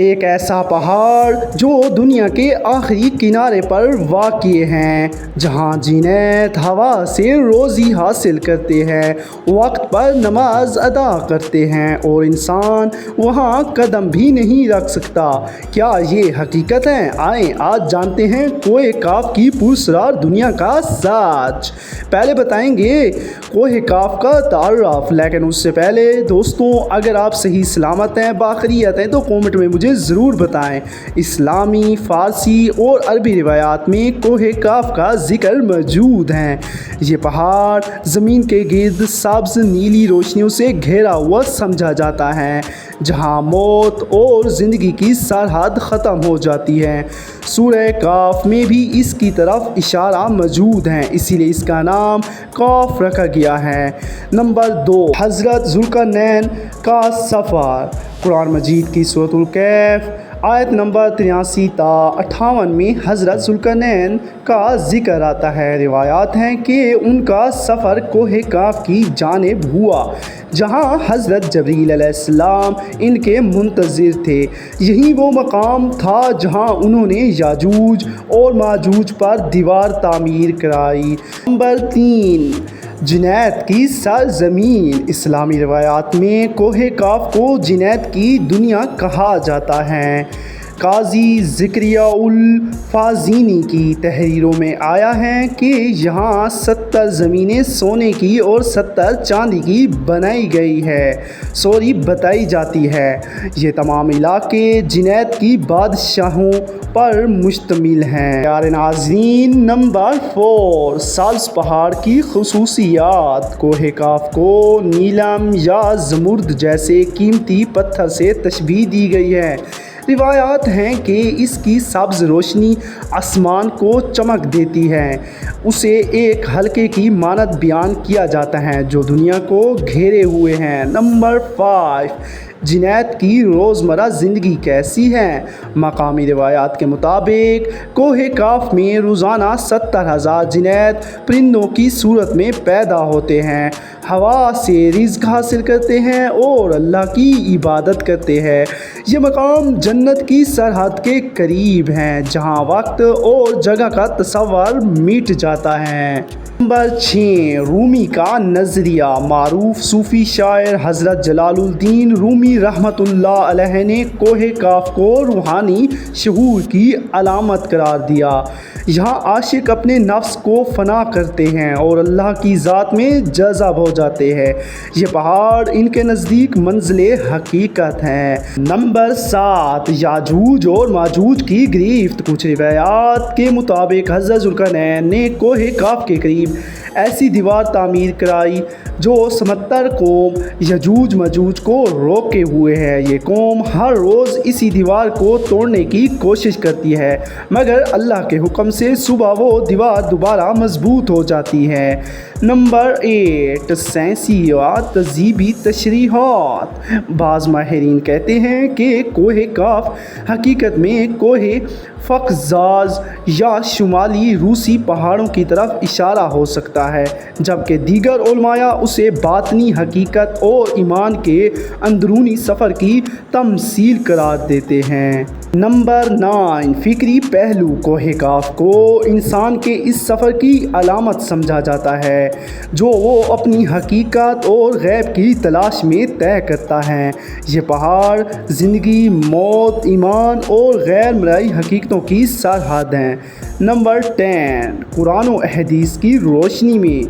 ایک ایسا پہاڑ جو دنیا کے آخری کنارے پر واقع ہیں، جہاں جنات ہوا سے روزی حاصل کرتے ہیں، وقت پر نماز ادا کرتے ہیں اور انسان وہاں قدم بھی نہیں رکھ سکتا۔ کیا یہ حقیقت ہے؟ آئیں آج جانتے ہیں کوہ کاف کی پراسرار دنیا کا سچ۔ پہلے بتائیں گے کوہ کاف کا تعارف، لیکن اس سے پہلے دوستوں اگر آپ صحیح سلامت ہیں، باخیریت ہیں تو کامنٹ میں مجھے ضرور بتائیں۔ اسلامی، فارسی اور عربی روایات میں کوہ کاف کا ذکر موجود ہے۔ یہ پہاڑ زمین کے گرد سبز نیلی روشنیوں سے گھیرا ہوا سمجھا جاتا ہے، جہاں موت اور زندگی کی سرحد ختم ہو جاتی ہے۔ سورہ کاف میں بھی اس کی طرف اشارہ موجود ہے، اسی لیے اس کا نام کاف رکھا گیا ہے۔ نمبر 2، حضرت ذوالقرنین کا سفر۔ قرآن مجید کی سورۃ الکہف آیت نمبر 83 تا 58 میں حضرت ذوالقرنین کا ذکر آتا ہے۔ روایات ہیں کہ ان کا سفر کوہ کاف کی جانب ہوا، جہاں حضرت جبریل علیہ السلام ان کے منتظر تھے۔ یہی وہ مقام تھا جہاں انہوں نے یاجوج اور ماجوج پر دیوار تعمیر کرائی۔ نمبر 3، جنات کی سرزمین۔ اسلامی روایات میں کوہ کاف کو جنات کی دنیا کہا جاتا ہے۔ قاضی زکریا الفازینی کی تحریروں میں آیا ہے کہ یہاں 70 زمینیں سونے کی اور 70 چاندی کی بتائی جاتی ہے۔ یہ تمام علاقے جنات کی بادشاہوں پر مشتمل ہیں۔ پیارے ناظرین، نمبر 4، سبز پہاڑ کی خصوصیات۔ کوہ کاف کو نیلم یا زمرد جیسے قیمتی پتھر سے تشبیہ دی گئی ہے۔ روایات ہیں کہ اس کی سبز روشنی آسمان کو چمک دیتی ہے۔ اسے ایک حلقے کی مانند بیان کیا جاتا ہے جو دنیا کو گھیرے ہوئے ہے۔ نمبر 5، جنات کی روزمرہ زندگی کیسی ہے؟ مقامی روایات کے مطابق کوہ کاف میں روزانہ 70,000 جنات پرندوں کی صورت میں پیدا ہوتے ہیں، ہوا سے رزق حاصل کرتے ہیں اور اللہ کی عبادت کرتے ہیں۔ یہ مقام جنت کی سرحد کے قریب ہے، جہاں وقت اور جگہ کا تصور مٹ جاتا ہے۔ نمبر 6، رومی کا نظریہ۔ معروف صوفی شاعر حضرت جلال الدین رومی رحمۃ اللہ علیہ نے کوہ کاف کو روحانی شعور کی علامت قرار دیا۔ یہاں عاشق اپنے نفس کو فنا کرتے ہیں اور اللہ کی ذات میں جذب ہو جاتے ہیں۔ یہ پہاڑ ان کے نزدیک منزل حقیقت ہے۔ نمبر 7، یاجوج اور ماجوج کی گرفت۔ کچھ روایات کے مطابق حضرت ذوالقرنین نے کوہ کاف کے قریب ایسی دیوار تعمیر کرائی جو سمتر قوم یاجوج ماجوج کو روکے ہوئے ہے۔ یہ قوم ہر روز اسی دیوار کو توڑنے کی کوشش کرتی ہے، مگر اللہ کے حکم سے صبح وہ دیوار دوبارہ مضبوط ہو جاتی ہے۔ نمبر 8، سائنسی و تہذیبی تشریحات۔ بعض ماہرین کہتے ہیں کہ کوہ کاف حقیقت میں کوہ قفقاز یا شمالی روسی پہاڑوں کی طرف اشارہ ہو سکتا ہے، جبکہ دیگر علماء اسے باطنی حقیقت اور ایمان کے اندرونی سفر کی تمثیل قرار دیتے ہیں۔ نمبر 9، فکری پہلو۔ کوہ کاف کو انسان کے اس سفر کی علامت سمجھا جاتا ہے جو وہ اپنی حقیقت اور غیب کی تلاش میں طے کرتا ہے۔ یہ پہاڑ زندگی، موت، ایمان اور غیر مرئی حقیقتوں کی سرحد ہیں۔ نمبر 10، قرآن و احادیث کی روشنی میں۔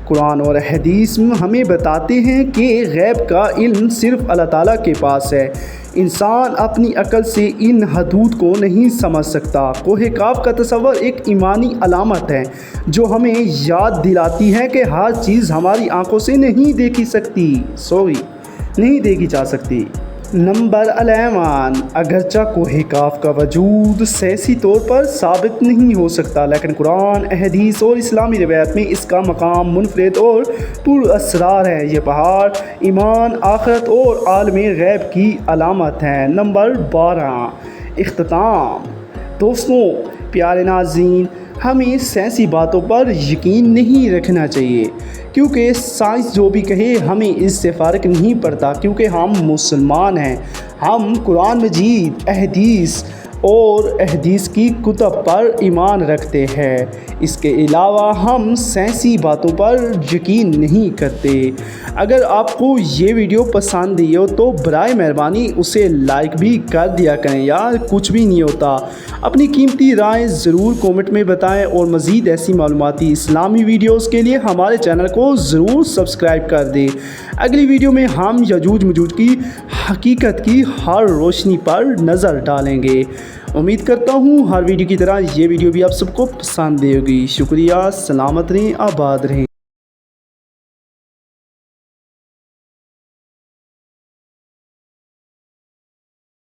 قرآن اور حدیث ہمیں بتاتے ہیں کہ غیب کا علم صرف اللہ تعالیٰ کے پاس ہے۔ انسان اپنی عقل سے ان حدود کو نہیں سمجھ سکتا۔ کوہ کاف کا تصور ایک ایمانی علامت ہے جو ہمیں یاد دلاتی ہے کہ ہر چیز ہماری آنکھوں سے نہیں دیکھی جا سکتی۔ نمبر 11، اگرچہ کوہ کاف کا وجود سائنسی طور پر ثابت نہیں ہو سکتا، لیکن قرآن، احادیث اور اسلامی روایت میں اس کا مقام منفرد اور پر اسرار ہے۔ یہ پہاڑ ایمان، آخرت اور عالم غیب کی علامت ہے۔ نمبر 12، اختتام۔ دوستوں، پیارے ناظرین، ہمیں سائنسی باتوں پر یقین نہیں رکھنا چاہیے، کیونکہ سائنس جو بھی کہے ہمیں اس سے فرق نہیں پڑتا، کیونکہ ہم مسلمان ہیں۔ ہم قرآن مجید، احادیث اور احادیث کی کتب پر ایمان رکھتے ہیں۔ اس کے علاوہ ہم سائنسی باتوں پر یقین نہیں کرتے۔ اگر آپ کو یہ ویڈیو پسند آئی ہو تو برائے مہربانی اسے لائک بھی کر دیا کریں، یار کچھ بھی نہیں ہوتا۔ اپنی قیمتی رائے ضرور کومنٹ میں بتائیں، اور مزید ایسی معلوماتی اسلامی ویڈیوز کے لیے ہمارے چینل کو ضرور سبسکرائب کر دیں۔ اگلی ویڈیو میں ہم یجوج مجوج کی حقیقت کی ہر روشنی پر نظر ڈالیں گے۔ امید کرتا ہوں ہر ویڈیو کی طرح یہ ویڈیو بھی آپ سب کو پسند آئے گی۔ شکریہ، سلامت رہیں، آباد رہیں۔